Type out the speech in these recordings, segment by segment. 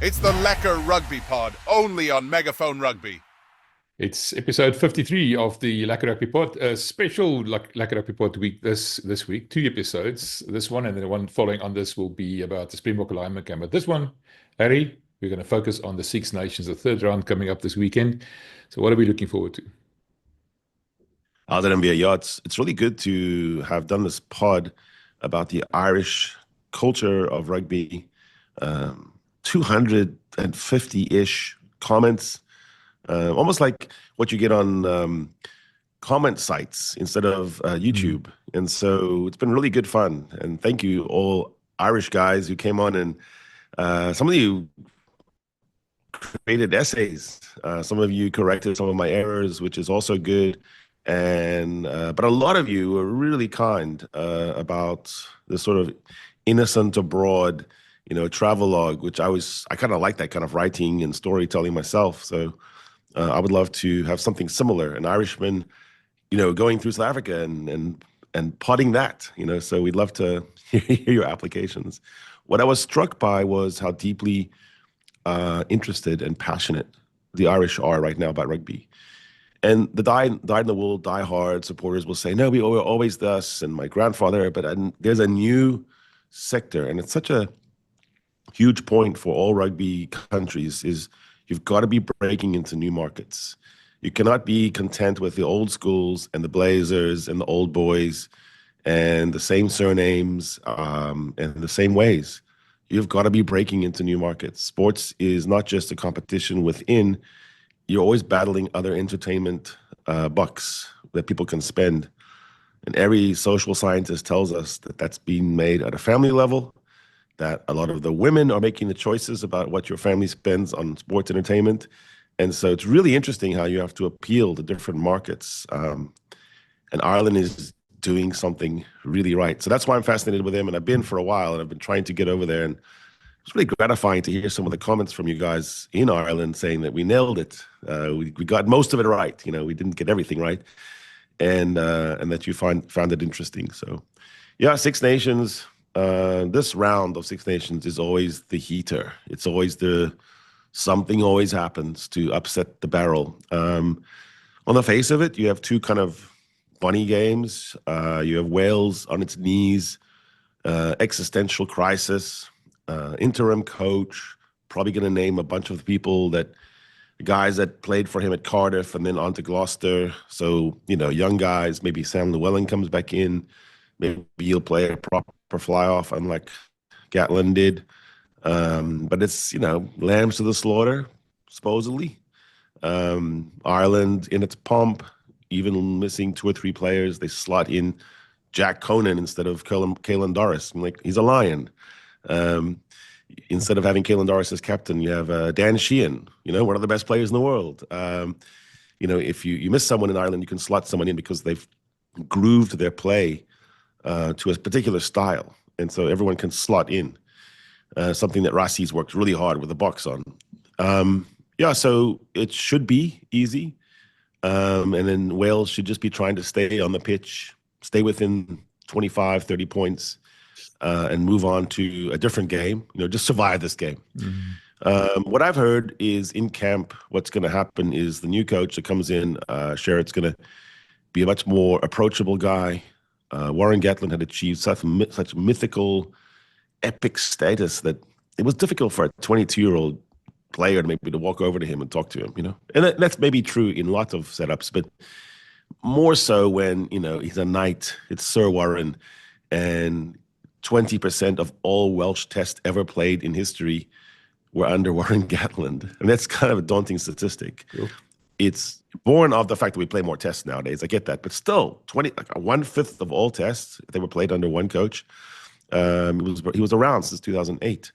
It's the Lekker Rugby Pod, only on Megaphone Rugby. It's episode 53 of the Lekker Rugby Pod, a special Lekker Rugby Pod week this week. Two episodes. This one and then the one following on this will be about the Springbok alignment game. But this one, Harry, we're going to focus on the Six Nations, the third round coming up this weekend. So what are we looking forward to? Other than via yachts, it's really good to have done this pod about the Irish culture of rugby. 250-ish comments, almost like what you get on comment sites instead of YouTube. And so it's been really good fun. And thank you all Irish guys who came on, and some of you created essays. Some of you corrected some of my errors, which is also good. And but a lot of you were really kind about this sort of innocent abroad, travelogue, which I kind of like that kind of writing and storytelling myself. So I would love to have something similar, an Irishman, going through South Africa and potting that, so we'd love to hear your applications. What I was struck by was how deeply interested and passionate the Irish are right now about rugby. And the dyed-in-the-wool, die-hard supporters will say, no, we were always thus, and my grandfather, but there's a new sector, and it's such a huge point for all rugby countries, is you've got to be breaking into new markets. You cannot be content with the old schools and the Blazers and the old boys and the same surnames and the same ways. You've got to be breaking into new markets. Sports is not just a competition within. You're always battling other entertainment bucks that people can spend. And every social scientist tells us that that's being made at a family level, that a lot of the women are making the choices about what your family spends on sports entertainment. And so it's really interesting how you have to appeal to different markets. And Ireland is doing something really right. So that's why I'm fascinated with them. And I've been for a while, and I've been trying to get over there. And it's really gratifying to hear some of the comments from you guys in Ireland saying that we nailed it. We got most of it right. We didn't get everything right. And that you found it interesting. So, yeah, Six Nations. This round of Six Nations is always the heater. It's always something always happens to upset the barrel. On the face of it, you have two kind of funny games. You have Wales on its knees, existential crisis, interim coach, probably going to name a bunch of people the guys that played for him at Cardiff and then on to Gloucester. So, young guys, maybe Sam Llewellyn comes back in. Maybe he'll play a proper fly-off, unlike Gatlin did. But it's, lambs to the slaughter, supposedly. Ireland in its pomp, even missing two or three players, they slot in Jack Conan instead of Caelan Doris. He's a lion. Instead of having Caelan Doris as captain, you have Dan Sheehan, one of the best players in the world. If you miss someone in Ireland, you can slot someone in because they've grooved their play to a particular style. And so everyone can slot in, something that Rassi's worked really hard with the box on. So it should be easy. And then Wales should just be trying to stay on the pitch, stay within 25, 30 points, and move on to a different game, just survive this game. Mm-hmm. What I've heard is in camp, what's going to happen is the new coach that comes in, Sherritt's going to be a much more approachable guy. Warren Gatland had achieved such mythical, epic status that it was difficult for a 22-year-old player to walk over to him and talk to him, And that's maybe true in lots of setups, but more so when, he's a knight, it's Sir Warren, and 20% of all Welsh tests ever played in history were under Warren Gatland. And that's kind of a daunting statistic. Cool. It's born of the fact that we play more tests nowadays. I get that. But still, 1/5 of all tests, they were played under one coach. He was around since 2008.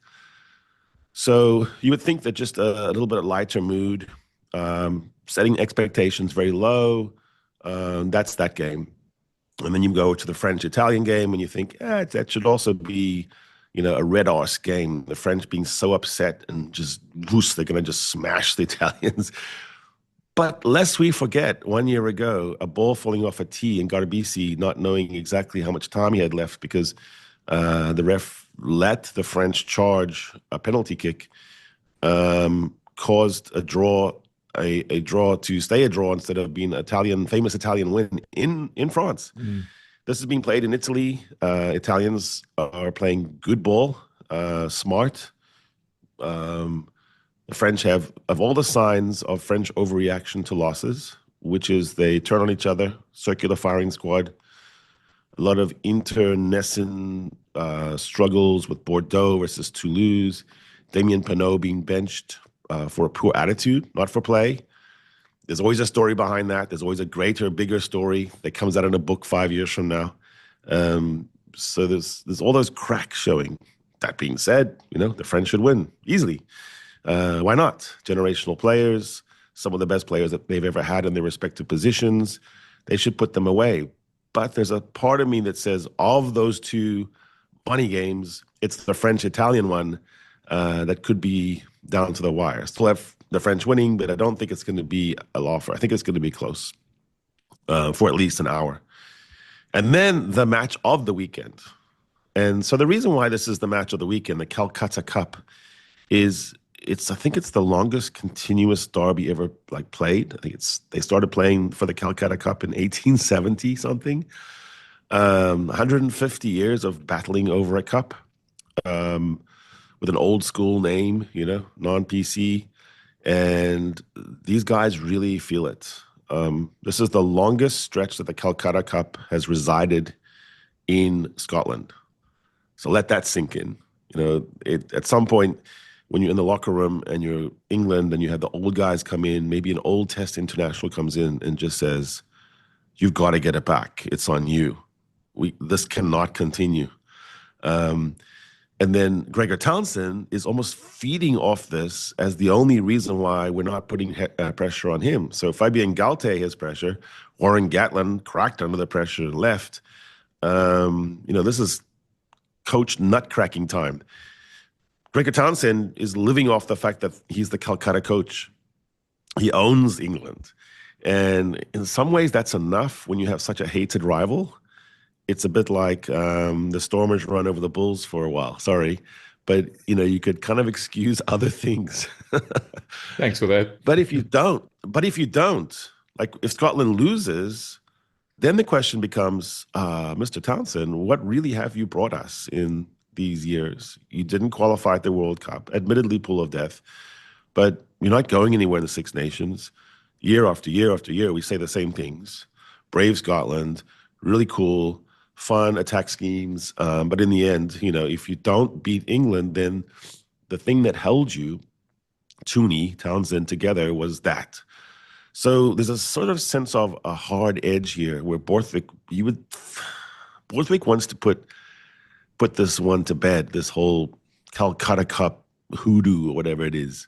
So you would think that just a little bit of lighter mood, setting expectations very low, that's that game. And then you go to the French-Italian game and you think, that should also be, a red arse game. The French being so upset and just they're going to just smash the Italians. But lest we forget, 1 year ago, a ball falling off a tee and Garbisi not knowing exactly how much time he had left because the ref let the French charge a penalty kick caused a draw to stay a draw instead of being famous Italian win in France. This is being played in Italy. Italians are playing good ball, smart. The French have all the signs of French overreaction to losses, which is they turn on each other, circular firing squad, a lot of internecine struggles with Bordeaux versus Toulouse, Damien Penaud being benched for a poor attitude, not for play. There's always a story behind that. There's always a greater, bigger story that comes out in a book 5 years from now. So there's all those cracks showing. That being said, the French should win easily. Why not? Generational players, some of the best players that they've ever had in their respective positions. They should put them away. But there's a part of me that says of those two money games, it's the French-Italian one that could be down to the wire. Still have the French winning, but I don't think it's going to be a laugher. I think it's going to be close for at least an hour. And then the match of the weekend. And so the reason why this is the match of the weekend, the Calcutta Cup, is I think it's the longest continuous derby ever played. I think they started playing for the Calcutta Cup in 1870 something. 150 years of battling over a cup with an old school name, non-PC. And these guys really feel it. This is the longest stretch that the Calcutta Cup has resided in Scotland. So let that sink in. At some point, when you're in the locker room and you're England and you have the old guys come in, maybe an old Test international comes in and just says, "You've got to get it back. It's on you. This cannot continue." And then Gregor Townsend is almost feeding off this as the only reason why we're not putting pressure on him. So Fabien Galthie has pressure. Warren Gatland cracked under the pressure and left. This is coach nut-cracking time. Gregor Townsend is living off the fact that he's the Calcutta coach. He owns England. And in some ways, that's enough when you have such a hated rival. It's a bit like the Stormers run over the Bulls for a while. Sorry. But, you could kind of excuse other things. Thanks for that. But if you don't, like if Scotland loses, then the question becomes, Mr. Townsend, what really have you brought us in these years? You didn't qualify at the World Cup, admittedly pool of death, but you're not going anywhere in the Six Nations. Year after year after year, we say the same things. Brave Scotland, really cool, fun attack schemes. But in the end, if you don't beat England, then the thing that held you, Tooney, Townsend, together was that. So there's a sort of sense of a hard edge here where Borthwick wants to put this one to bed, this whole Calcutta Cup hoodoo or whatever it is.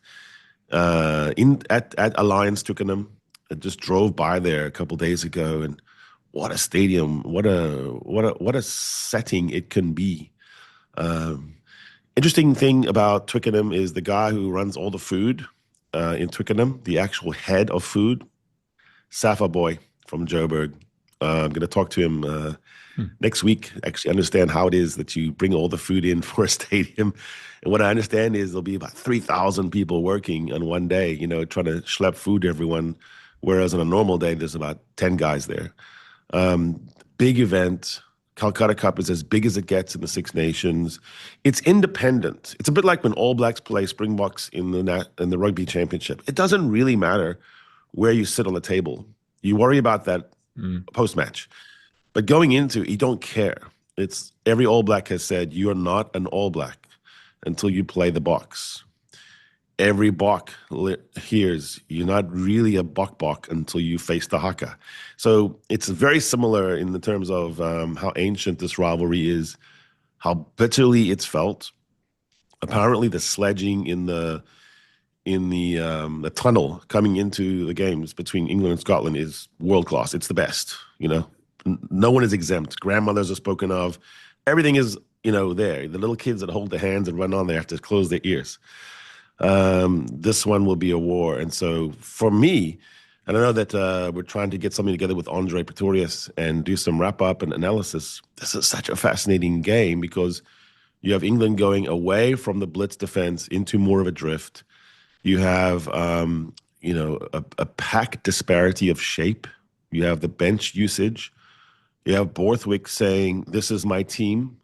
At Alliance Twickenham, I just drove by there a couple days ago, and what a stadium! What a setting it can be. Interesting thing about Twickenham is the guy who runs all the food in Twickenham, the actual head of food, Safa Boy from Joburg. I'm going to talk to him next week, actually understand how it is that you bring all the food in for a stadium. And what I understand is there'll be about 3,000 people working on one day, trying to schlep food to everyone, whereas on a normal day, there's about 10 guys there. Big event. Calcutta Cup is as big as it gets in the Six Nations. It's independent. It's a bit like when All Blacks play Springboks in the Rugby Championship. It doesn't really matter where you sit on the table. You worry about that post-match. But going into it, you don't care. It's every All Black has said, you're not an All Black until you play the box. Every Bok hears you're not really a Bok until you face the Haka. So it's very similar in the terms of how ancient this rivalry is, how bitterly it's felt. Apparently, the sledging in the tunnel coming into the games between England and Scotland is world class. It's the best. No one is exempt. Grandmothers are spoken of. Everything is there. The little kids that hold their hands and run on, they have to close their ears. This one will be a war. And so for me, and I know that we're trying to get something together with Andre Pretorius and do some wrap-up and analysis. This is such a fascinating game because you have England going away from the blitz defense into more of a drift. You have, a pack disparity of shape. You have the bench usage. You have Borthwick saying, "This is my team."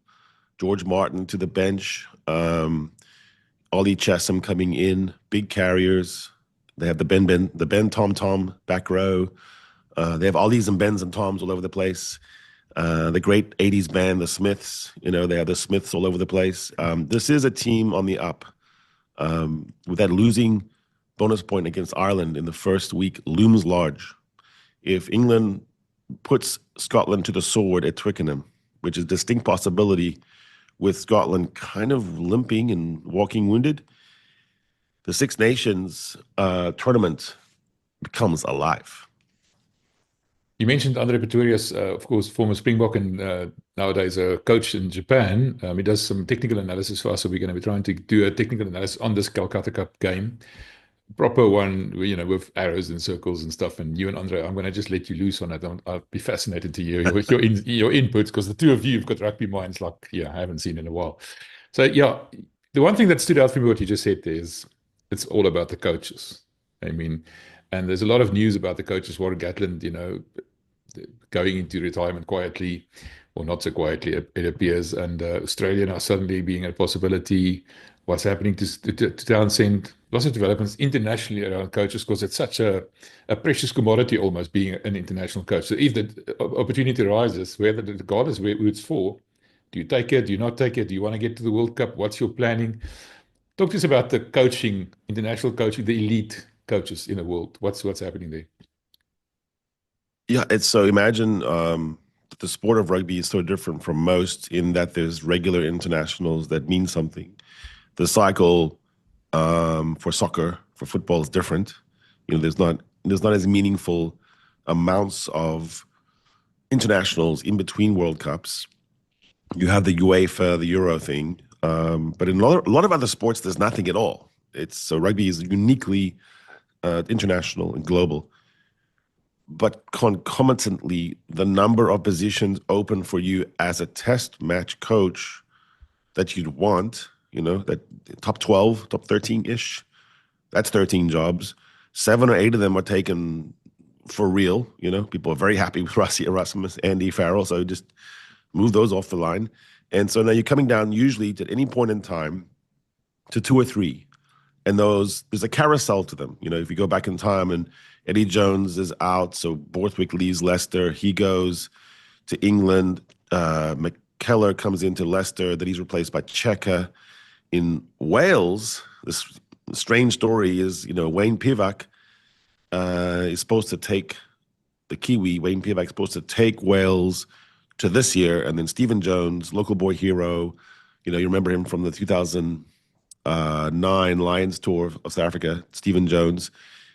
George Martin to the bench. Ollie Chesham coming in, big carriers. They have the Ben Tom Tom back row. They have Ollies and Bens and Toms all over the place. The great 80s band, the Smiths, they have the Smiths all over the place. This is a team on the up. With that losing bonus point against Ireland in the first week looms large. If England puts Scotland to the sword at Twickenham, which is a distinct possibility with Scotland kind of limping and walking wounded, the Six Nations tournament becomes alive. You mentioned Andre Pretorius, of course, former Springbok and nowadays a coach in Japan. He does some technical analysis for us, so we're going to be trying to do a technical analysis on this Calcutta Cup game. Proper one, with arrows and circles and stuff. And you and Andre, I'm going to just let you loose on it. I'll be fascinated to hear your inputs, because the two of you have got rugby minds like, I haven't seen in a while. So, the one thing that stood out for me, what you just said there, is it's all about the coaches. I mean, and there's a lot of news about the coaches. Warren Gatland, going into retirement quietly, or not so quietly, it appears. And Australia now suddenly being a possibility. What's happening to Townsend? Lots of developments internationally around coaches, because it's such a precious commodity almost, being an international coach. So if the opportunity arises, regardless who it's for, do you take it? Do you not take it? Do you want to get to the World Cup? What's your planning? Talk to us about the coaching, international coaching, the elite coaches in the world. What's happening there? Yeah, it's so imagine the sport of rugby is so different from most in that there's regular internationals that mean something. The cycle for soccer, for football is different. There's not as meaningful amounts of internationals in between World Cups. You have the UEFA, the Euro thing, but in a lot of other sports, there's nothing at all. So rugby is uniquely international and global. But concomitantly, the number of positions open for you as a test match coach that you'd want, that top 12, top 13-ish, that's 13 jobs. 7 or 8 of them are taken for real. People are very happy with Rassie Erasmus, Andy Farrell, so just move those off the line. And so now you're coming down usually at any point in time to 2 or 3. And there's a carousel to them. If you go back in time and Eddie Jones is out, so Borthwick leaves Leicester. He goes to England. McKellar comes into Leicester. Then he's replaced by Cheika. In Wales, this strange story is, Wayne Pivac is supposed to take the Kiwi. Wayne Pivac is supposed to take Wales to this year. And then Stephen Jones, local boy hero, you remember him from the 2009 Lions Tour of South Africa, Stephen Jones.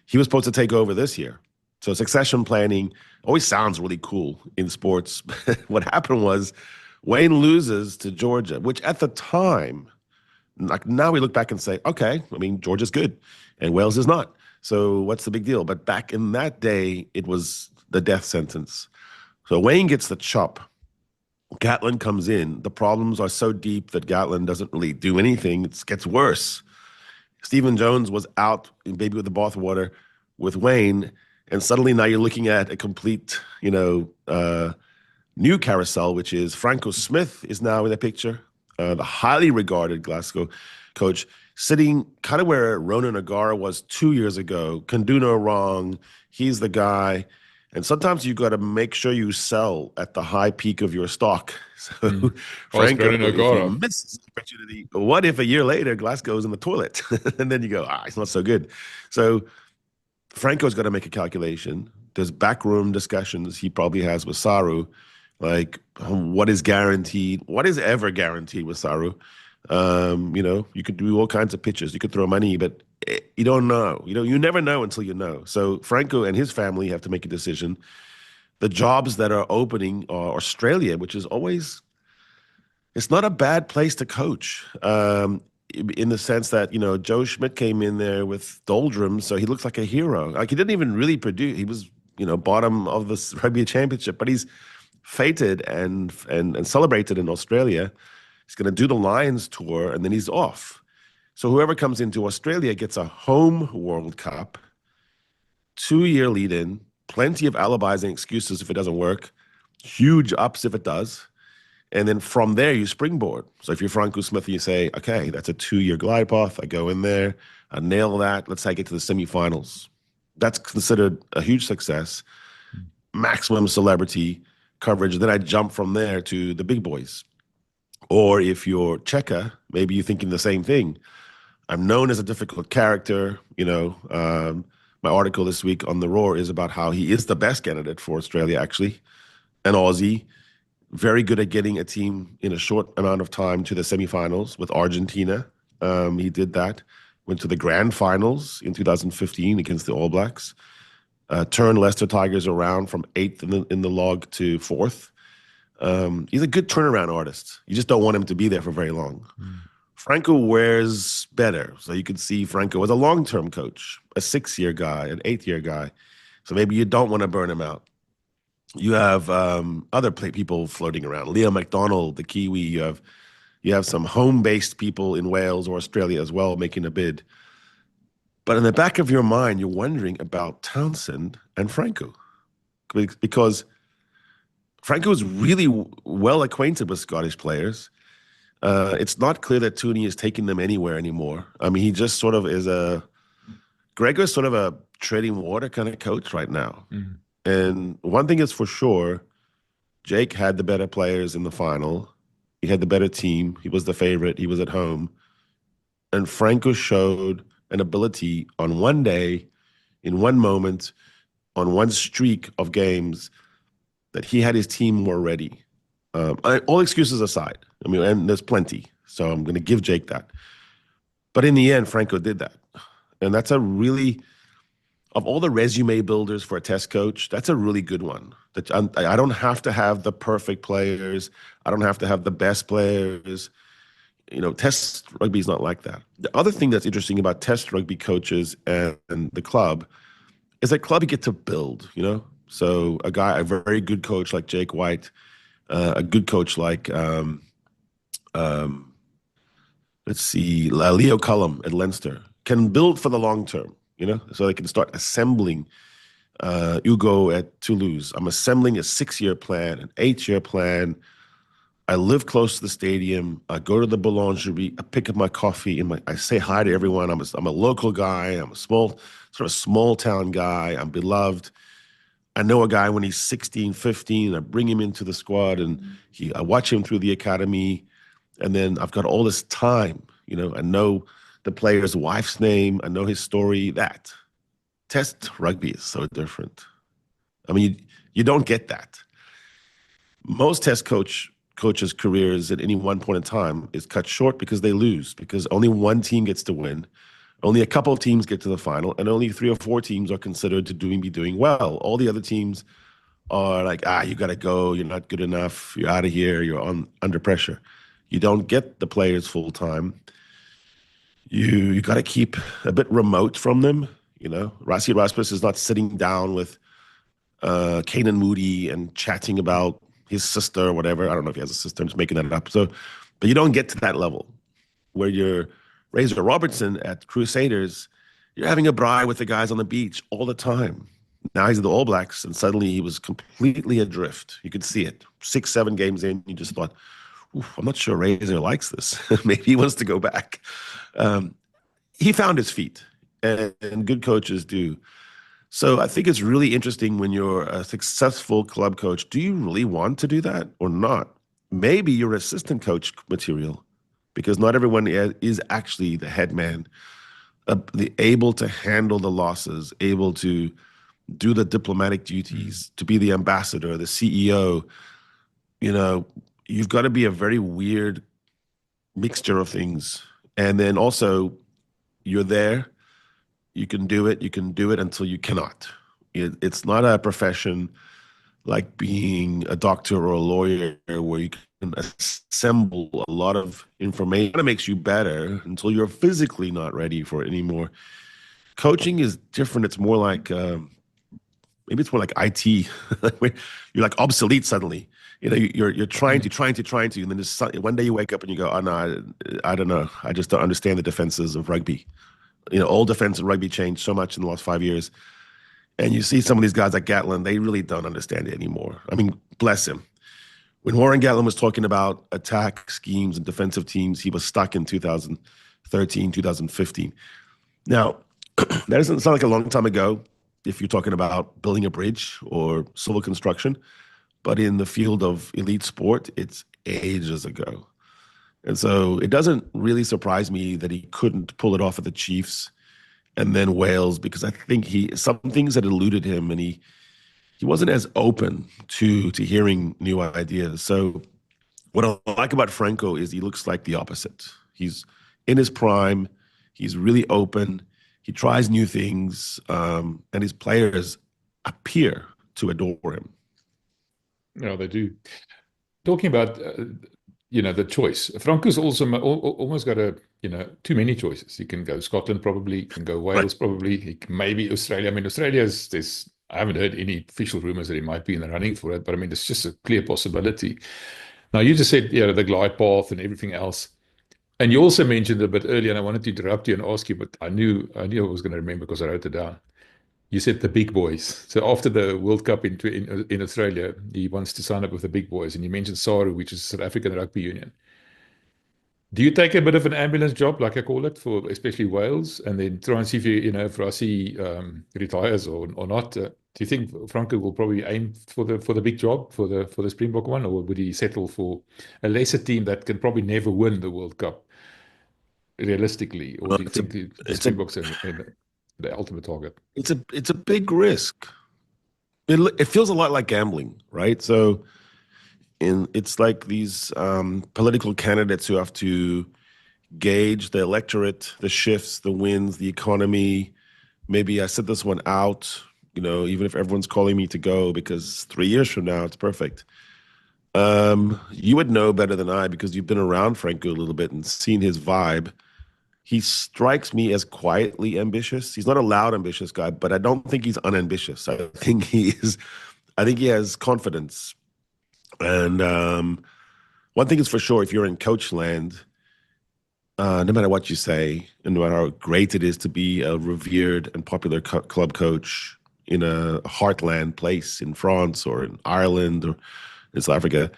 He was supposed to take over this year. So succession planning always sounds really cool in sports. What happened was Wayne loses to Georgia, which at the time, like now we look back and say, okay, Georgia's good and Wales is not. So what's the big deal? But back in that day, it was the death sentence. So Wayne gets the chop. Gatland comes in. The problems are so deep that Gatland doesn't really do anything. It gets worse. Stephen Jones was out, baby with the bathwater, with Wayne, and suddenly now you're looking at a complete, new carousel, which is Franco Smith is now in the picture, the highly regarded Glasgow coach, sitting kind of where Ronan O'Gara was 2 years ago. Can do no wrong. He's the guy. And sometimes you got to make sure you sell at the high peak of your stock. So Franco, if you miss this opportunity, what if a year later Glasgow's in the toilet? And then you go, it's not so good. So Franco's got to make a calculation. There's backroom discussions he probably has with Saru, like what is guaranteed, what is ever guaranteed with Saru. You could do all kinds of pitches. You could throw money, but you don't know. You never know until you know. So Franco and his family have to make a decision. The jobs that are opening are Australia, which is always, it's not a bad place to coach. In the sense that, Joe Schmidt came in there with doldrums, so he looks like a hero. Like he didn't even really produce. He was, bottom of the rugby championship, but he's feted and celebrated in Australia. He's going to do the Lions tour, and then he's off. So whoever comes into Australia gets a home World Cup, 2-year lead-in, plenty of alibis and excuses if it doesn't work, huge ups if it does. And then from there, you springboard. So if you're Franco Smith, you say, okay, that's a 2-year glide path. I go in there, I nail that. Let's say I get to the semifinals. That's considered a huge success, maximum celebrity coverage. Then I jump from there to the big boys. Or if you're Checker, maybe you're thinking the same thing. I'm known as a difficult character. My article this week on The Roar is about how he is the best candidate for Australia, actually, an Aussie, very good at getting a team in a short amount of time to the semifinals with Argentina. He did that, went to the grand finals in 2015 against the All Blacks, turned Leicester Tigers around from 8th in the log to 4th. He's a good turnaround artist. You just don't want him to be there for very long. Franco wears better. So you could see Franco as a long-term coach, a 6-year guy, an 8-year guy. So maybe you don't want to burn him out. You have other people floating around. Leo McDonald, the Kiwi. You have some home-based people in Wales or Australia as well making a bid. But in the back of your mind, you're wondering about Townsend and Franco, because Franco is really well acquainted with Scottish players. It's not clear that Tooney is taking them anywhere anymore. I mean, he just sort of is Gregor's sort of a treading water kind of coach right now. Mm. And one thing is for sure, Jake had the better players in the final. He had the better team. He was the favorite. He was at home. And Franco showed an ability on one day, in one moment, on one streak of games, that he had his team more ready. All excuses aside, I mean, and there's plenty, so I'm going to give Jake that. But in the end, Franco did that. And that's a really, of all the resume builders for a test coach, that's a really good one. That I don't have to have the perfect players. I don't have to have the best players. Test rugby is not like that. The other thing that's interesting about test rugby coaches and the club is that club you get to build, So a very good coach like Jake White, a good coach like, Leo Cullum at Leinster, can build for the long term, so they can start assembling. Hugo at Toulouse, I'm assembling a 6-year plan, an 8-year plan. I live close to the stadium. I go to the boulangerie. I pick up my coffee and I say hi to everyone. I'm a local guy. I'm a small town guy. I'm beloved. I know a guy when he's 16, 15. I bring him into the squad and I watch him through the academy. And then I've got all this time. I know the player's wife's name. I know his story. That test rugby is so different. I mean, you don't get that. Most test coaches' careers at any one point in time is cut short because they lose, because only one team gets to win. Only a couple of teams get to the final, and only 3 or 4 teams are considered to be doing well. All the other teams are like, you got to go. You're not good enough. You're out of here. You're under pressure. You don't get the players full time. You got to keep a bit remote from them. Rassie Erasmus is not sitting down with Kanan Moody and chatting about his sister or whatever. I don't know if he has a sister. I'm just making that up. So, but you don't get to that level where you're Razor Robertson at Crusaders. You're having a braai with the guys on the beach all the time. Now he's at the All Blacks, and suddenly he was completely adrift. You could see it. 6, 7 games in, you just thought, I'm not sure Razor likes this. Maybe he wants to go back. He found his feet, and good coaches do. So I think it's really interesting when you're a successful club coach. Do you really want to do that or not? Maybe you're assistant coach material, because not everyone is actually the head man, able to handle the losses, able to do the diplomatic duties, to be the ambassador, the CEO. You've got to be a very weird mixture of things. And then also, you're there. You can do it until you cannot. It's not a profession like being a doctor or a lawyer where you can assemble a lot of information that makes you better until you're physically not ready for it anymore. Coaching is different. It's more like, maybe it's more like IT. You're like obsolete suddenly. you're trying to, and then just one day you wake up and you go, oh no, I don't know. I just don't understand the defenses of rugby. All defense in rugby changed so much in the last 5 years. And you see some of these guys like Gatlin, they really don't understand it anymore. I mean, bless him. When Warren Gatlin was talking about attack schemes and defensive teams, he was stuck in 2013, 2015. Now, that doesn't sound like a long time ago if you're talking about building a bridge or civil construction, but in the field of elite sport, it's ages ago. And so it doesn't really surprise me that he couldn't pull it off at the Chiefs and then Wales, because I think some things had eluded him, and he wasn't as open to hearing new ideas. So what I like about Franco is he looks like the opposite. He's in his prime. He's really open. He tries new things, and his players appear to adore him. No, they do. Talking about the choice. Franco's also almost got too many choices. He can go Scotland, probably. He can go Wales, probably. Maybe Australia. I mean, I haven't heard any official rumors that he might be in the running for it, but I mean, it's just a clear possibility. Now, you just said, the glide path and everything else. And you also mentioned a bit earlier, and I wanted to interrupt you and ask you, but I knew I was going to remember because I wrote it down. You said the big boys. So after the World Cup in Australia, he wants to sign up with the big boys. And you mentioned SARU, which is South African Rugby Union. Do you take a bit of an ambulance job, like I call it, for especially Wales, and then try and see if if Rassie retires or not? Do you think Franco will probably aim for the big job for the Springbok one, or would he settle for a lesser team that can probably never win the World Cup realistically? Or do you think the Springboks are the ultimate target? It's a big risk. It feels a lot like gambling, right? So it's like these political candidates who have to gauge the electorate, the shifts, the wins, the economy. Maybe I sit this one out, even if everyone's calling me to go, because 3 years from now, it's perfect. You would know better than I, because you've been around Franco a little bit and seen his vibe. He strikes me as quietly ambitious. He's not a loud, ambitious guy, but I don't think he's unambitious. I think he has confidence. And one thing is for sure, if you're in coach land, no matter what you say, and no matter how great it is to be a revered and popular club coach in a heartland place in France or in Ireland or in South Africa,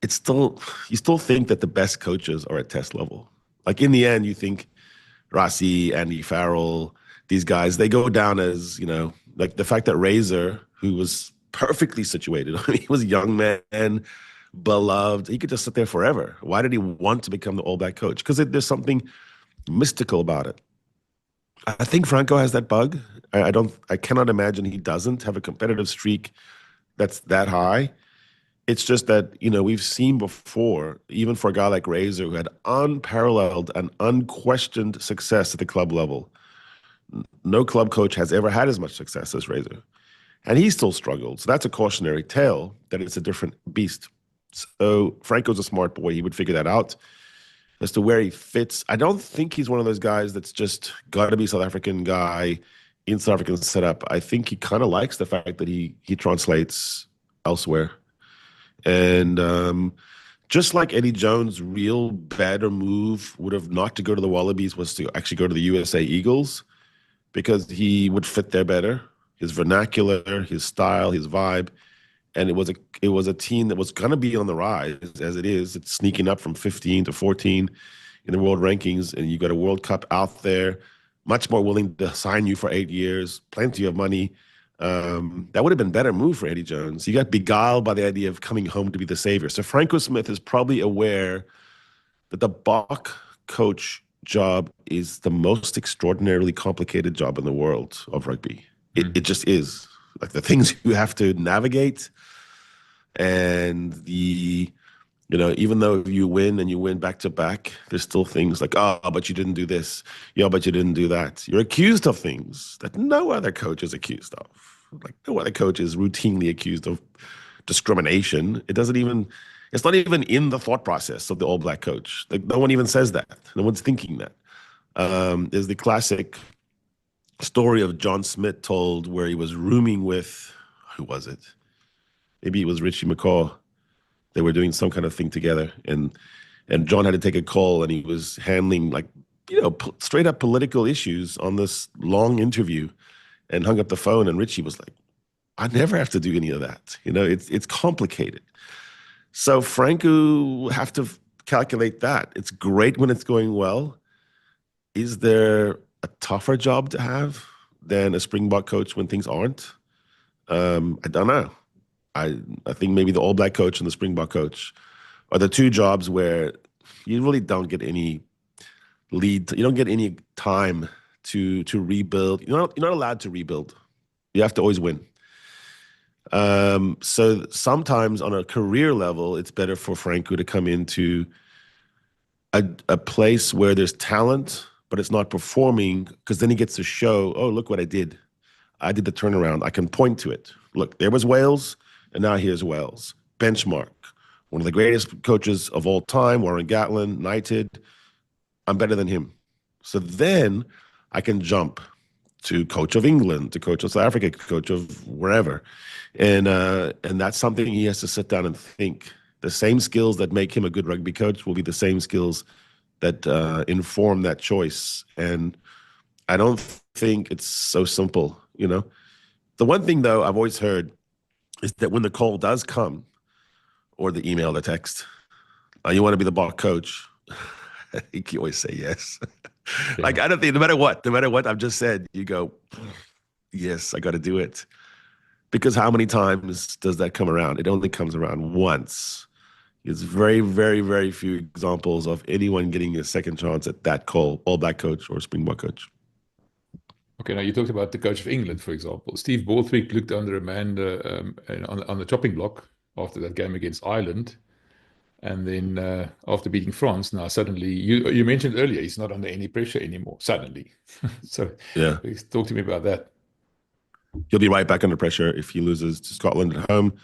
you still think that the best coaches are at test level. Like in the end, you think Rassie, Andy Farrell, these guys, they go down as, like the fact that Razor, who was perfectly situated, he was a young man, beloved, he could just sit there forever. Why did he want to become the All Black coach? Because there's something mystical about it. I think Franco has that bug. I cannot imagine he doesn't have a competitive streak that's that high. It's just that, we've seen before, even for a guy like Razor, who had unparalleled and unquestioned success at the club level. No club coach has ever had as much success as Razor. And he still struggled. So that's a cautionary tale that it's a different beast. So Franco's a smart boy. He would figure that out. As to where he fits, I don't think he's one of those guys that's just got to be South African guy in South African setup. I think he kind of likes the fact that he translates elsewhere. And just like Eddie Jones' real better move would have not to go to the Wallabies was to actually go to the USA Eagles, because he would fit there better. His vernacular, his style, his vibe. And it was a team that was going to be on the rise, as it is. It's sneaking up from 15 to 14 in the world rankings, and you got a World Cup out there, much more willing to sign you for 8 years, plenty of money. That would have been a better move for Eddie Jones. He got beguiled by the idea of coming home to be the savior. So Franco Smith is probably aware that the Bach coach job is the most extraordinarily complicated job in the world of rugby. It just is. Like the things you have to navigate, and even though you win and you win back to back, there's still things like, oh, but you didn't do this. Yeah, but you didn't do that. You're accused of things that no other coach is accused of. Like no other coach is routinely accused of discrimination. It's not even in the thought process of the All Black coach. Like no one even says that. No one's thinking that. There's the classic story of John Smith told where he was rooming with, who was it? maybe it was Richie McCaw. They were doing some kind of thing together, and John had to take a call, and he was handling like, straight up political issues on this long interview, and hung up the phone. And Richie was like, "I never have to do any of that. It's complicated." So Franco have to calculate that. It's great when it's going well. Is there a tougher job to have than a Springbok coach when things aren't? I don't know. I think maybe the All Black coach and the Springbok coach are the two jobs where you really don't get any lead. You don't get any time to rebuild. You're not allowed to rebuild. You have to always win. So sometimes on a career level, it's better for Franco to come into a place where there's talent, but it's not performing, because then he gets to show, oh, look what I did. I did the turnaround. I can point to it. Look, there was Wales, and now here's Wales. Benchmark. One of the greatest coaches of all time, Warren Gatland, knighted. I'm better than him. So then I can jump to coach of England, to coach of South Africa, coach of wherever. And that's something he has to sit down and think. The same skills that make him a good rugby coach will be the same skills that inform that choice. And I don't think it's so simple, The one thing, though, I've always heard is that when the call does come, or the email, the text, you want to be the Bok coach, I think you always say yes. Yeah. Like, I don't think, no matter what I've just said, you go, yes, I got to do it. Because how many times does that come around? It only comes around once. It's very, very, very few examples of anyone getting a second chance at that call, All Black coach or Springbok coach. Okay, now you talked about the coach of England, for example. Steve Borthwick looked under a man on the chopping block after that game against Ireland. And then after beating France, now suddenly, you mentioned earlier, he's not under any pressure anymore, suddenly. So yeah, talk to me about that. He'll be right back under pressure if he loses to Scotland at home.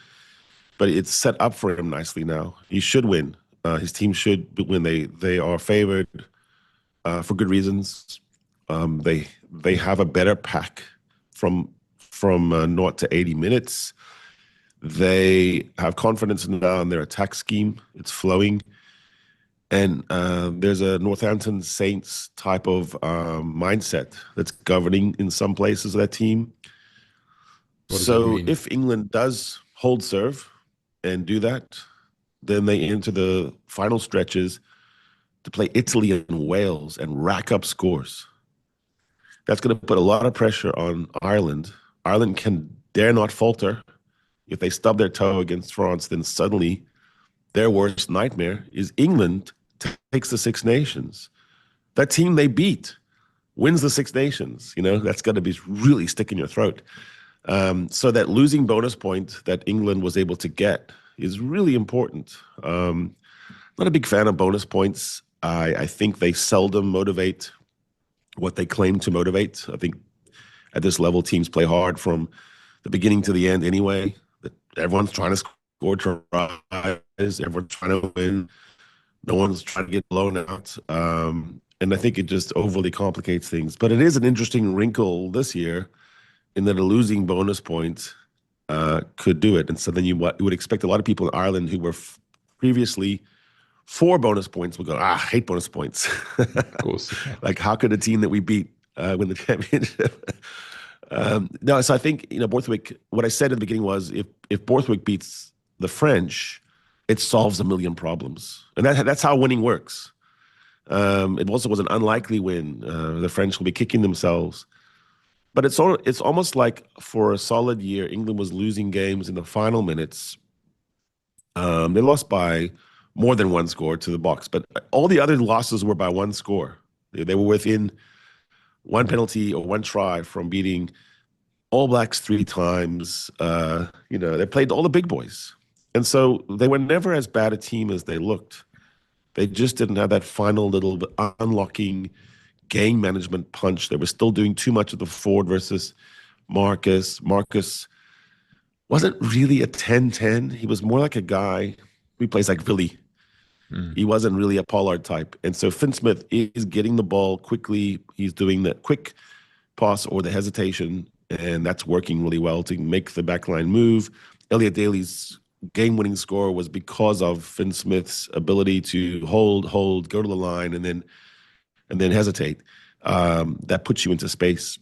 But it's set up for him nicely now. He should win. His team should win. They are favored for good reasons. They have a better pack from 0 to 80 minutes. They have confidence now in their attack scheme. It's flowing. And there's a Northampton Saints type of mindset that's governing in some places of that team. So if England does hold serve and do that, then they enter the final stretches to play Italy and Wales and rack up scores. That's going to put a lot of pressure on Ireland. Ireland dare not falter. If they stub their toe against France, then suddenly their worst nightmare is England takes the Six Nations. That team they beat wins the Six Nations. That's got to be really stick in your throat. So that losing bonus point that England was able to get is really important. Not a big fan of bonus points. I think they seldom motivate what they claim to motivate. I think at this level, teams play hard from the beginning to the end anyway. Everyone's trying to score tries. Everyone's trying to win. No one's trying to get blown out. And I think it just overly complicates things. But it is an interesting wrinkle this year in that a losing bonus point could do it. And so then you would expect a lot of people in Ireland who were previously for bonus points would go, I hate bonus points. Of course. Like, how could a team that we beat win the championship? No, so I think, Borthwick, what I said in the beginning was if Borthwick beats the French, it solves a million problems. And that's how winning works. It also was an unlikely win. The French will be kicking themselves. But it's almost like for a solid year, England was losing games in the final minutes. They lost by more than one score to the Boks, but all the other losses were by one score. They were within one penalty or one try from beating All Blacks 3 times. They played all the big boys. And so they were never as bad a team as they looked. They just didn't have that final little unlocking game management punch. They were still doing too much of the forward versus Marcus. Marcus wasn't really a 10-10. He was more like a guy who plays like Billy. He wasn't really a Pollard type. And so Finn Smith is getting the ball quickly. He's doing the quick pass or the hesitation, and that's working really well to make the backline move. Elliot Daly's game-winning score was because of Finn Smith's ability to hold, go to the line, and then hesitate. That puts you into space.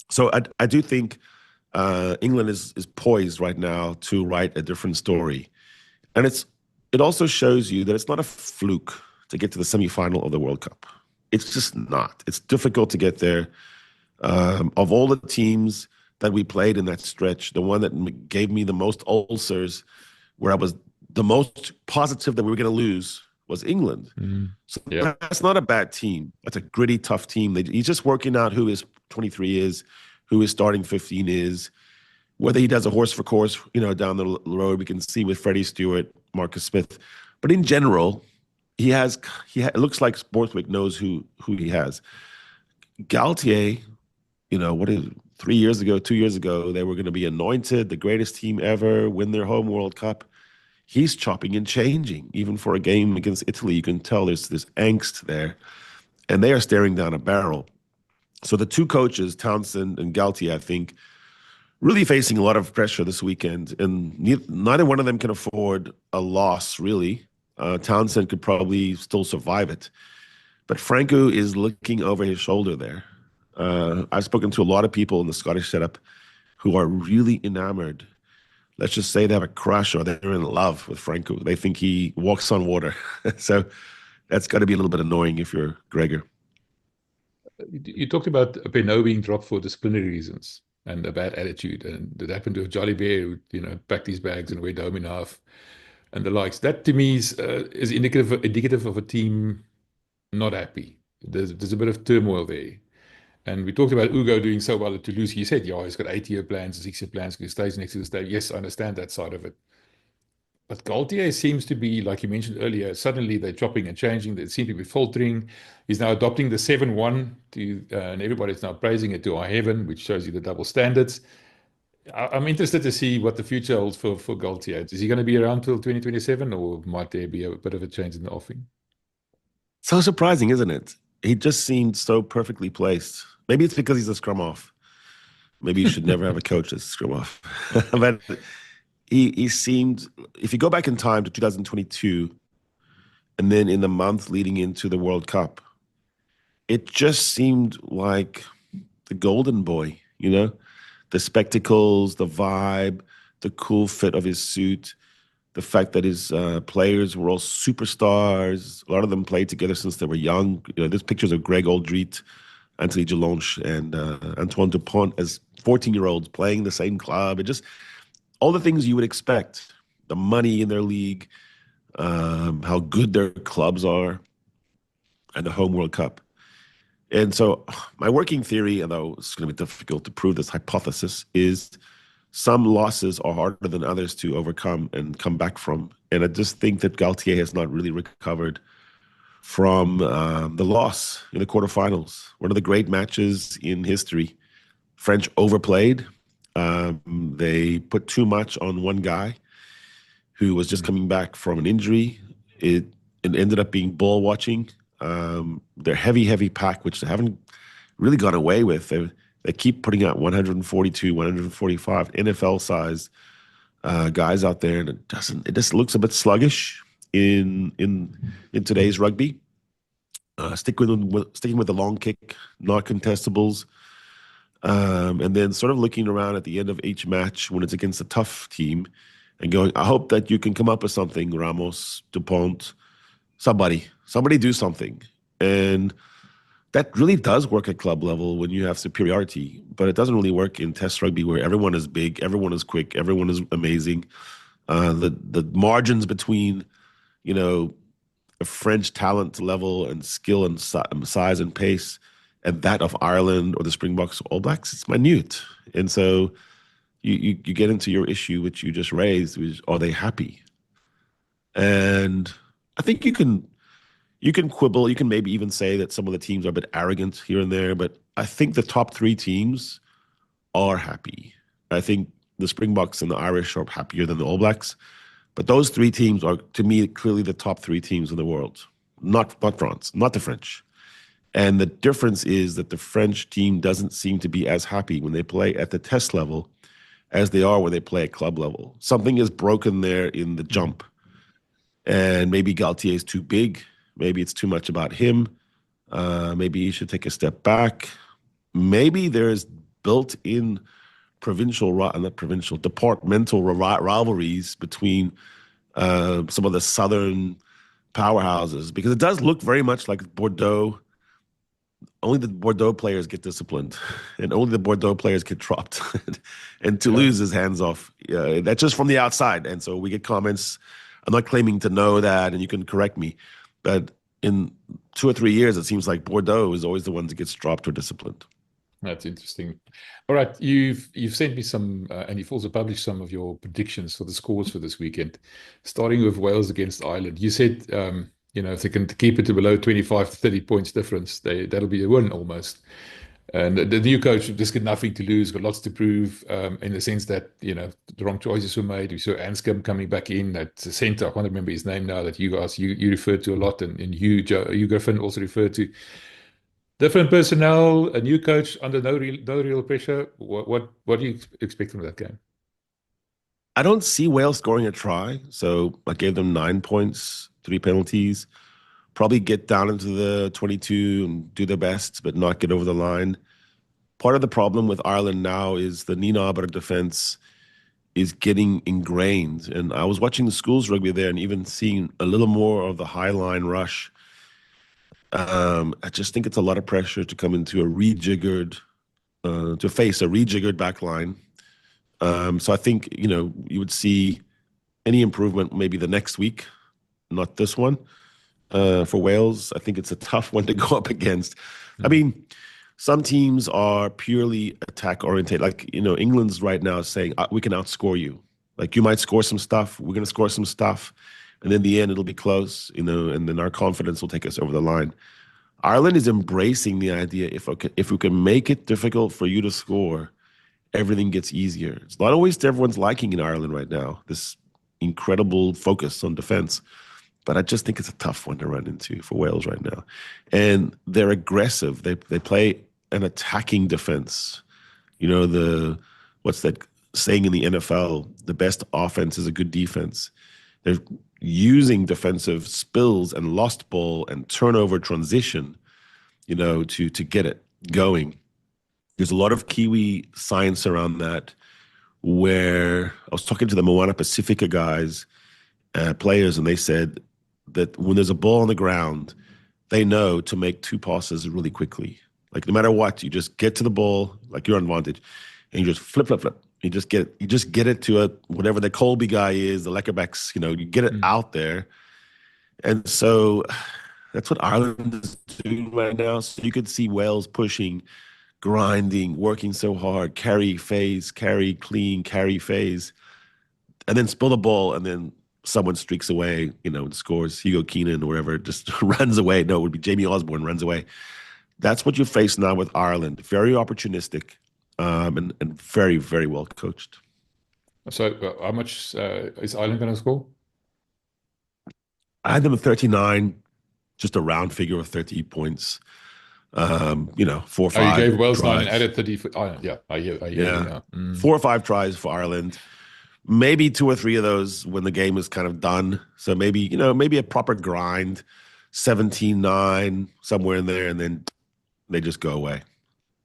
So I do think England is poised right now to write a different story, and it also shows you that it's not a fluke to get to the semifinal of the World Cup. It's just not. It's difficult to get there. Of all the teams that we played in that stretch, the one that gave me the most ulcers, where I was the most positive that we were going to lose, was England. So that's not a bad team. That's a gritty, tough team. He's just working out who his 23 is, who his starting 15 is, whether he does a horse for course, down the road. We can see with Freddie Stewart, Marcus Smith. But in general, it looks like Borthwick knows who he has. Galthié, 2 years ago, they were going to be anointed the greatest team ever, win their home World Cup. He's chopping and changing. Even for a game against Italy, you can tell there's this angst there, and they are staring down a barrel. So the two coaches, Townsend and Galthié, I think, really facing a lot of pressure this weekend, and neither one of them can afford a loss, really. Townsend could probably still survive it, but Franco is looking over his shoulder there. I've spoken to a lot of people in the Scottish setup who are really enamored. Let's just say they have a crush or they're in love with Franco. They think he walks on water. So that's got to be a little bit annoying if you're Gregor. You talked about Penaud being dropped for disciplinary reasons and a bad attitude. And it happened to Jolly Bear, who, packed his bags and went home in half and the likes. That to me is indicative of a team not happy. There's a bit of turmoil there. And we talked about Ugo doing so well at Toulouse. He said, he's got 8-year plans, 6-year plans, he stays next to the stage. Yes, I understand that side of it. But Galthié seems to be, like you mentioned earlier, suddenly they're chopping and changing. They seem to be faltering. He's now adopting the 7-1, and everybody's now praising it to high heaven, which shows you the double standards. I'm interested to see what the future holds for Galthié. Is he going to be around till 2027, or might there be a bit of a change in the offing? So surprising, isn't it? He just seemed so perfectly placed. Maybe it's because he's a scrum off. Maybe you should never have a coach that's a scrum off. But he seemed, if you go back in time to 2022, and then in the month leading into the World Cup, it just seemed like the golden boy, the spectacles, the vibe, the cool fit of his suit, the fact that his players were all superstars. A lot of them played together since they were young. There's pictures of Greg Aldrit, Anthony Gelonche, and Antoine Dupont as 14-year-olds playing the same club. It just, all the things you would expect. The money in their league, how good their clubs are, and the home World Cup. And so my working theory, although it's going to be difficult to prove this hypothesis, is some losses are harder than others to overcome and come back from. And I just think that Galthié has not really recovered from the loss in the quarterfinals. One of the great matches in history. French overplayed. They put too much on one guy who was just coming back from an injury. It ended up being ball watching. Their heavy pack, which they haven't really gone away with. They keep putting out 142, 145 NFL size guys out there, and it just looks a bit sluggish in today's rugby. Sticking with the long kick, not contestables, and then sort of looking around at the end of each match when it's against a tough team and going, I hope that you can come up with something, Ramos, Dupont, somebody do something. And that really does work at club level when you have superiority, but it doesn't really work in test rugby where everyone is big, everyone is quick, everyone is amazing. The margins between, a French talent level and skill and size and pace and that of Ireland or the Springboks or All Blacks, it's minute. And so you get into your issue, which you just raised, which are they happy? And I think you can quibble. You can maybe even say that some of the teams are a bit arrogant here and there, but I think the top 3 teams are happy. I think the Springboks and the Irish are happier than the All Blacks. But those 3 teams are, to me, clearly the top 3 teams in the world. Not France, not the French. And the difference is that the French team doesn't seem to be as happy when they play at the test level as they are when they play at club level. Something is broken there in the jump. And maybe Galthie is too big. Maybe it's too much about him. Maybe he should take a step back. Maybe there's built-in departmental rivalries between some of the southern powerhouses, because it does look very much like Bordeaux. Only the Bordeaux players get disciplined, and only the Bordeaux players get dropped. And Toulouse is hands off. That's just from the outside. And so we get comments. I'm not claiming to know that, and you can correct me, but in 2 or 3 years, it seems like Bordeaux is always the one that gets dropped or disciplined. That's interesting. All right, you've sent me some, and you've also published some of your predictions for the scores for this weekend. Starting with Wales against Ireland, you said, if they can keep it to below 25 to 30 points difference, that'll be a win almost. And the new coach just got nothing to lose, got lots to prove, in the sense that, the wrong choices were made. We saw Anscombe coming back in at the centre. I can't remember his name now, that you referred to a lot, and Hugh Griffin also referred to. Different personnel, a new coach under no real pressure. What do you expect from that game? I don't see Wales scoring a try, so I gave them 9 points, 3 penalties. Probably get down into the 22 and do their best, but not get over the line. Part of the problem with Ireland now is the Nienaber defense is getting ingrained. And I was watching the schools rugby there and even seeing a little more of the high line rush. I just think it's a lot of pressure to come into to face a rejiggered back line. So I think, you would see any improvement maybe the next week, not this one. For Wales, I think it's a tough one to go up against. I mean, some teams are purely attack oriented. Like, England's right now saying, we can outscore you. Like, you might score some stuff, we're going to score some stuff. And in the end, it'll be close, and then our confidence will take us over the line. Ireland is embracing the idea, if we can make it difficult for you to score, everything gets easier. It's not always to everyone's liking in Ireland right now, this incredible focus on defense. But I just think it's a tough one to run into for Wales right now. And they're aggressive. They play an attacking defense. What's that saying in the NFL? The best offense is a good defense. They're using defensive spills and lost ball and turnover transition, to get it going. There's a lot of Kiwi science around that, where I was talking to the Moana Pacifica guys, players, and they said that when there's a ball on the ground, they know to make 2 passes really quickly. Like, no matter what, you just get to the ball, like you're on vantage, and you just flip. You just get it to whatever the Colby guy is, the Leckerbecks, you get it out there. And so that's what Ireland is doing right now. So you could see Wales pushing, grinding, working so hard, carry phase, carry clean, carry phase, and then spill the ball, and then someone streaks away, and scores. Hugo Keenan or wherever, just runs away. No, it would be Jamie Osborne, runs away. That's what you face now with Ireland. Very opportunistic, and very, very well coached. So how much is Ireland going to score? I had them at 39, just a round figure of 30 points. 4 or 5. You gave Wales tries. 9 and added 30 for Ireland. Yeah, I hear. Yeah. 4 or 5 tries for Ireland. Maybe 2 or 3 of those when the game is kind of done. So maybe a proper grind, 17-9, somewhere in there, and then they just go away.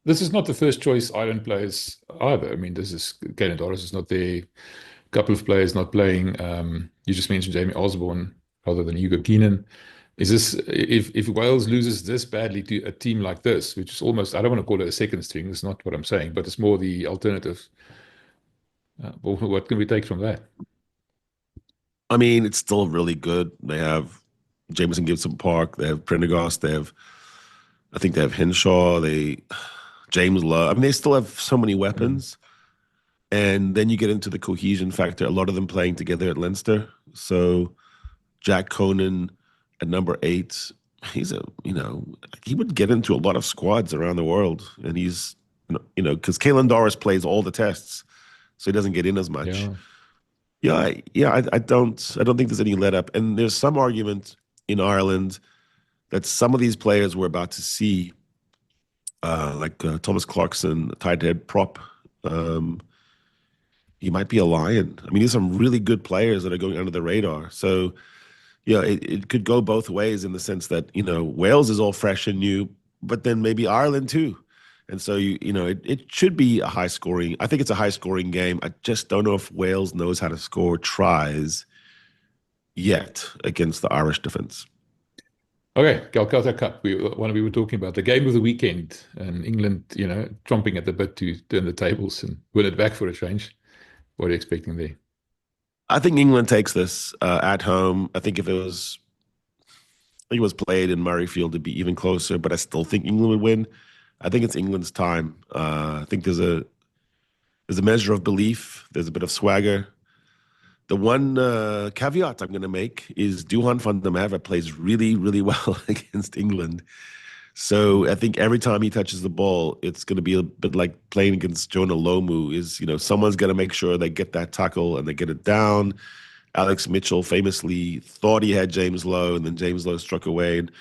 This is not the first choice Ireland players either. I mean, this is Caelan Doris is not there. A couple of players not playing. You just mentioned Jamie Osborne rather than Hugo Keenan. Is this, if Wales loses this badly to a team like this, which is almost, I don't want to call it a second string, that's not what I'm saying, but it's more the alternative. What can we take from that? I mean, it's still really good. They have Jameson Gibson Park, they have Prendergast, I think they have Henshaw, James Love. I mean, they still have so many weapons. And then you get into the cohesion factor, a lot of them playing together at Leinster. So Jack Conan at number 8, he's he would get into a lot of squads around the world. And he's, because Caelan Doris plays all the tests, so he doesn't get in as much. I don't think there's any let up. And there's some argument in Ireland that some of these players we're about to see, like Thomas Clarkson, tight head prop, he might be a lion. I mean, there's some really good players that are going under the radar. So, yeah, it could go both ways in the sense that, Wales is all fresh and new, but then maybe Ireland too. And so, it should be a high scoring. I think it's a high scoring game. I just don't know if Wales knows how to score tries yet against the Irish defense. Okay, Calcutta Cup. We were talking about the game of the weekend, and England, chomping at the bit to turn the tables and win it back for a change. What are you expecting there? I think England takes this at home. I think it was played in Murrayfield, it'd be even closer, but I still think England would win. I think it's England's time. I think there's a measure of belief. There's a bit of swagger. The one caveat I'm going to make is Duhan van der Merwe plays really, really well against England. So I think every time he touches the ball, it's going to be a bit like playing against Jonah Lomu. Someone's going to make sure they get that tackle and they get it down. Alex Mitchell famously thought he had James Lowe, and then James Lowe struck away. And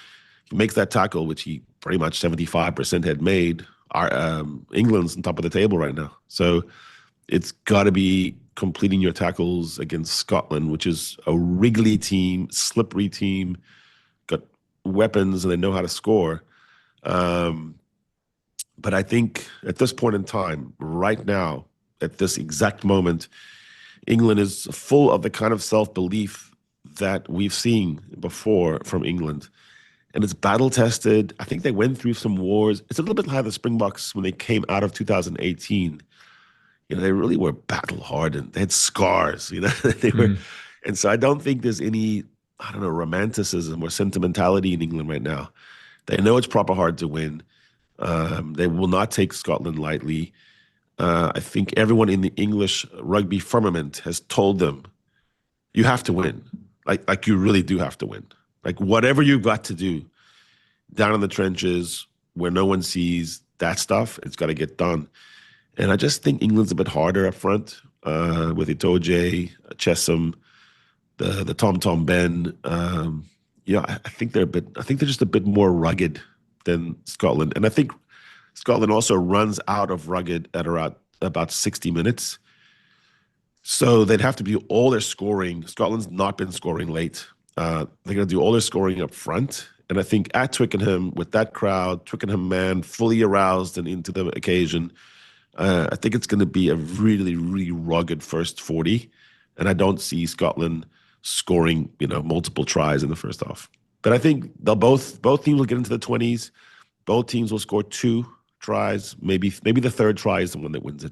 he makes that tackle, which he pretty much 75% had made. England's on top of the table right now. So it's got to be completing your tackles against Scotland, which is a wriggly team, slippery team, got weapons, and they know how to score. But I think at this point in time, right now, at this exact moment, England is full of the kind of self-belief that we've seen before from England. And it's battle-tested. I think they went through some wars. It's a little bit like the Springboks when they came out of 2018. They really were battle-hardened. They had scars, they were. And so I don't think there's any, romanticism or sentimentality in England right now. They know it's proper hard to win. They will not take Scotland lightly. I think everyone in the English rugby firmament has told them, you have to win. Like you really do have to win. Like whatever you've got to do down in the trenches where no one sees that stuff, it's got to get done. And I just think England's a bit harder up front with Itoje, Chesham, the Tom Ben. I think they're just a bit more rugged than Scotland. And I think Scotland also runs out of rugged at around about 60 minutes. So they'd have to do all their scoring. Scotland's not been scoring late. They're going to do all their scoring up front. And I think at Twickenham, with that crowd, Twickenham man fully aroused and into the occasion, I think it's going to be a really, really rugged first 40. And I don't see Scotland scoring, multiple tries in the first half. But I think both teams will get into the 20s. Both teams will score 2 tries. Maybe the third try is the one that wins it.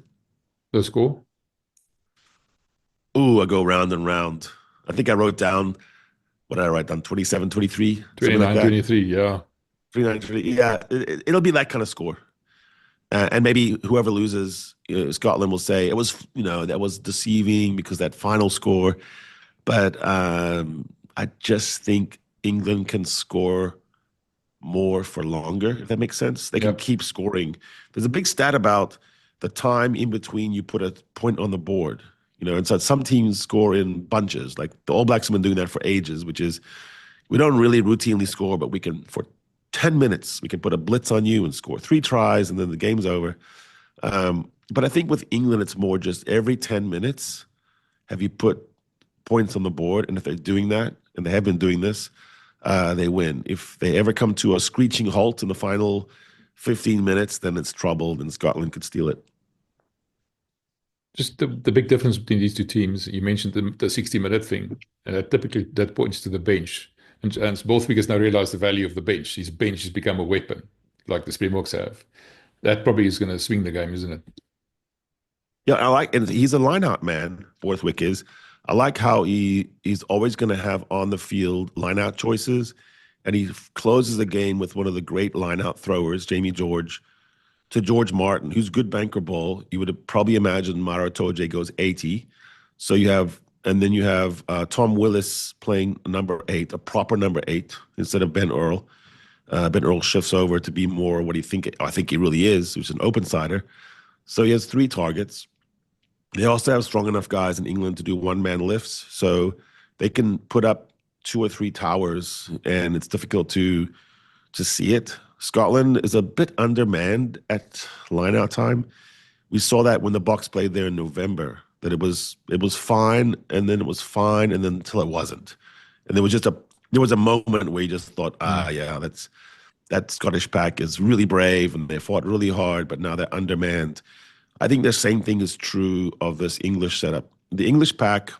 The score? Ooh, I go round and round. I think I wrote down, what did I write down? 27, 23? 29, like 23, yeah. 29, 23, yeah. It'll be that kind of score. And maybe whoever loses, Scotland will say, it was, that was deceiving because that final score. But I just think England can score more for longer, if that makes sense. They can keep scoring. There's a big stat about the time in between you put a point on the board. And so some teams score in bunches. Like the All Blacks have been doing that for ages, which is we don't really routinely score, but we can, for 10 minutes, we can put a blitz on you and score 3 tries, and then the game's over. But I think with England, it's more just every 10 minutes, have you put points on the board? And if they're doing that, and they have been doing this, they win. If they ever come to a screeching halt in the final 15 minutes, then it's trouble, and Scotland could steal it. Just the big difference between these two teams, you mentioned the 60-minute thing, and typically that points to the bench. And both speakers now realize the value of the bench. His bench has become a weapon, like the Springboks have. That probably is going to swing the game, isn't it? Yeah, and he's a line-out man, Borthwick is. I like how he's always going to have on the field line-out choices, and he closes the game with one of the great line-out throwers, Jamie George, to George Martin, who's good banker ball. You would have probably imagined Maro Itoje goes 80. So you have Tom Willis playing number 8, a proper number 8, instead of Ben Earl. Ben Earl shifts over to be more what I think he really is, which is an open sider. So he has 3 targets. They also have strong enough guys in England to do one-man lifts, so they can put up 2 or 3 towers, and it's difficult to see it. Scotland is a bit undermanned at line-out time. We saw that when the Boks played there in November. that it was fine, and then it was fine, and then until it wasn't. And there was a moment where you just thought, yeah, that Scottish pack is really brave and they fought really hard, but now they're undermanned. I think the same thing is true of this English setup. The English pack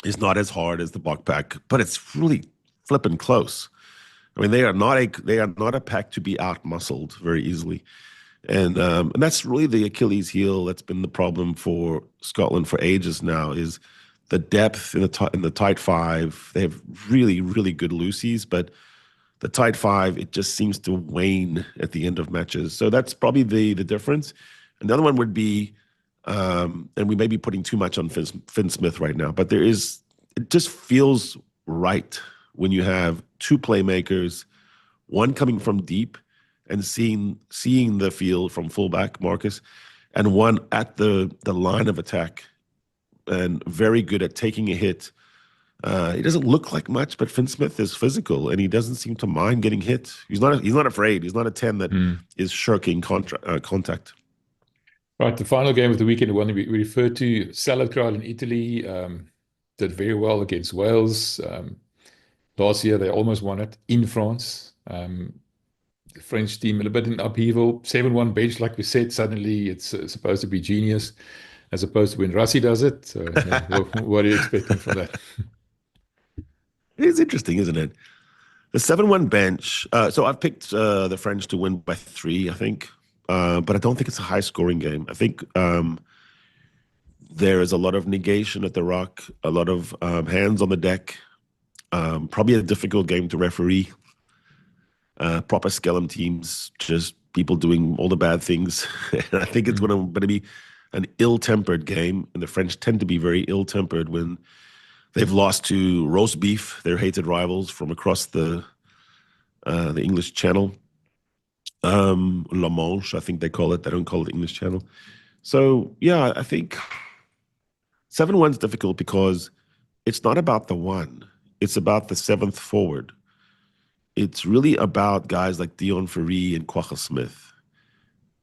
is not as hard as the Bok pack, but it's really flipping close. I mean, they are not a pack to be out-muscled very easily. And that's really the Achilles heel that's been the problem for Scotland for ages now, is the depth in the tight five. They have really, really good loosies, but the tight five, it just seems to wane at the end of matches. So that's probably the difference. Another one would be, and we may be putting too much on Finn Smith right now, but it just feels right when you have two playmakers, one coming from deep and seeing the field from fullback, Marcus, and one at the line of attack and very good at taking a hit. He doesn't look like much, but Finn Smith is physical and he doesn't seem to mind getting hit. He's not afraid. He's not a 10 that is shirking contact. Right, the final game of the weekend, the one we referred to, Salad Crowd in Italy, did very well against Wales. Last year, they almost won it in France. The French team, a little bit in upheaval. 7-1 bench, like we said, suddenly it's supposed to be genius, as opposed to when Rassi does it. So, what are you expecting from that? It is interesting, isn't it? The 7-1 bench. So I've picked the French to win by 3, I think. But I don't think it's a high-scoring game. I think there is a lot of negation at the Rock, a lot of hands on the deck. Probably a difficult game to referee. Proper Skellum teams, just people doing all the bad things. And I think it's going to be an ill-tempered game, and the French tend to be very ill-tempered when they've lost to roast beef, their hated rivals from across the English Channel. La Manche, I think they call it. They don't call it English Channel. So, yeah, I think 7-1 is difficult because it's not about the one. It's about the 7th forward. It's really about guys like Dion Ferry and Franco Smith.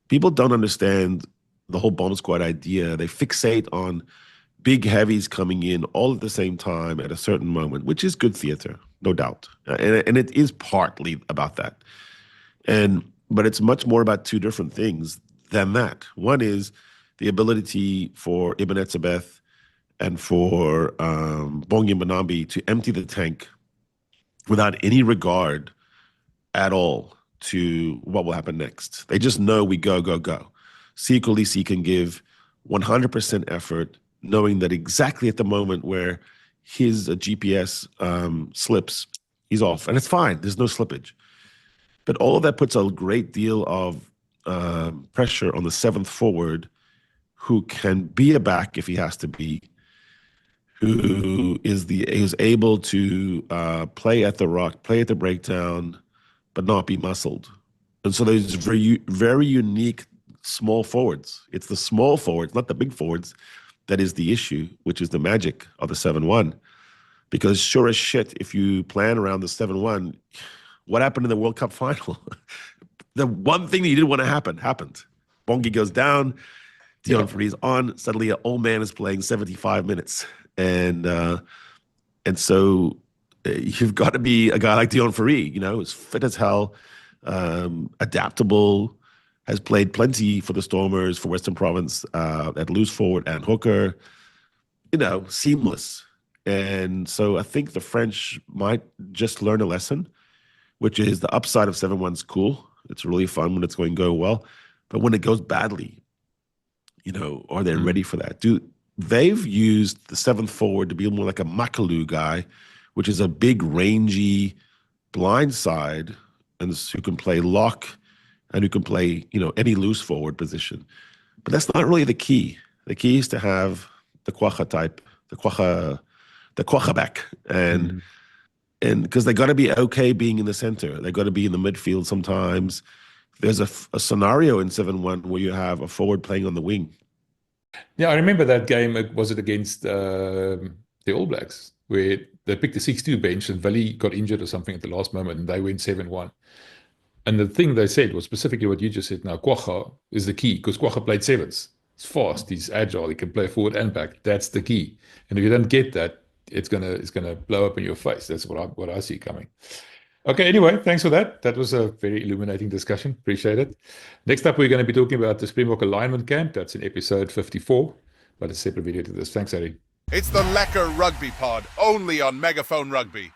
People don't understand the whole bomb squad idea. They fixate on big heavies coming in all at the same time at a certain moment, which is good theater, no doubt. And it is partly about that. But it's much more about two different things than that. One is the ability for Ibn Etzebeth and for Bongi Mbonambi to empty the tank without any regard at all to what will happen next. They just know we go, go, go. Siya Kolisi can give 100% effort, knowing that exactly at the moment where his GPS slips, he's off. And it's fine. There's no slippage. But all of that puts a great deal of pressure on the 7th forward, who can be a back if he has to be, who is able to play at the rock, play at the breakdown, but not be muscled. And so there's very, very unique small forwards. It's the small forwards, not the big forwards, that is the issue, which is the magic of the 7-1. Because sure as shit, if you plan around the 7-1, what happened in the World Cup final? The one thing that you didn't want to happen happened. Bongi goes down, Dion Ferry's on. Suddenly, an old man is playing 75 minutes, and so you've got to be a guy like Dion Ferry. Is fit as hell, adaptable, has played plenty for the Stormers, for Western Province at loose forward and hooker. Seamless. And so I think the French might just learn a lesson, which is the upside of 7-1's cool. It's really fun when it's going to go well. But when it goes badly, are they ready for that? They've used the 7th forward to be more like a Makalu guy, which is a big, rangy blind side, and who can play lock and who can play, any loose forward position. But that's not really the key. The key is to have the Quagga type, the Quagga back. And because they got to be okay being in the center. They got to be in the midfield sometimes. There's a scenario in 7-1 where you have a forward playing on the wing. Yeah, I remember that game. Was it against the All Blacks, where they picked the 6-2 bench and Vali got injured or something at the last moment and they went 7-1. And the thing they said was specifically what you just said now. Quagga is the key, because Quagga played 7s. He's fast, he's agile, he can play forward and back. That's the key. And if you don't get that, it's gonna blow up in your face. That's what I see coming. Okay, anyway, thanks for that. That was a very illuminating discussion. Appreciate it. Next up, we're going to be talking about the Springbok Alignment Camp. That's in episode 54, but a separate video to this. Thanks, Harry. It's the Lekker Rugby Pod, only on Megaphone Rugby.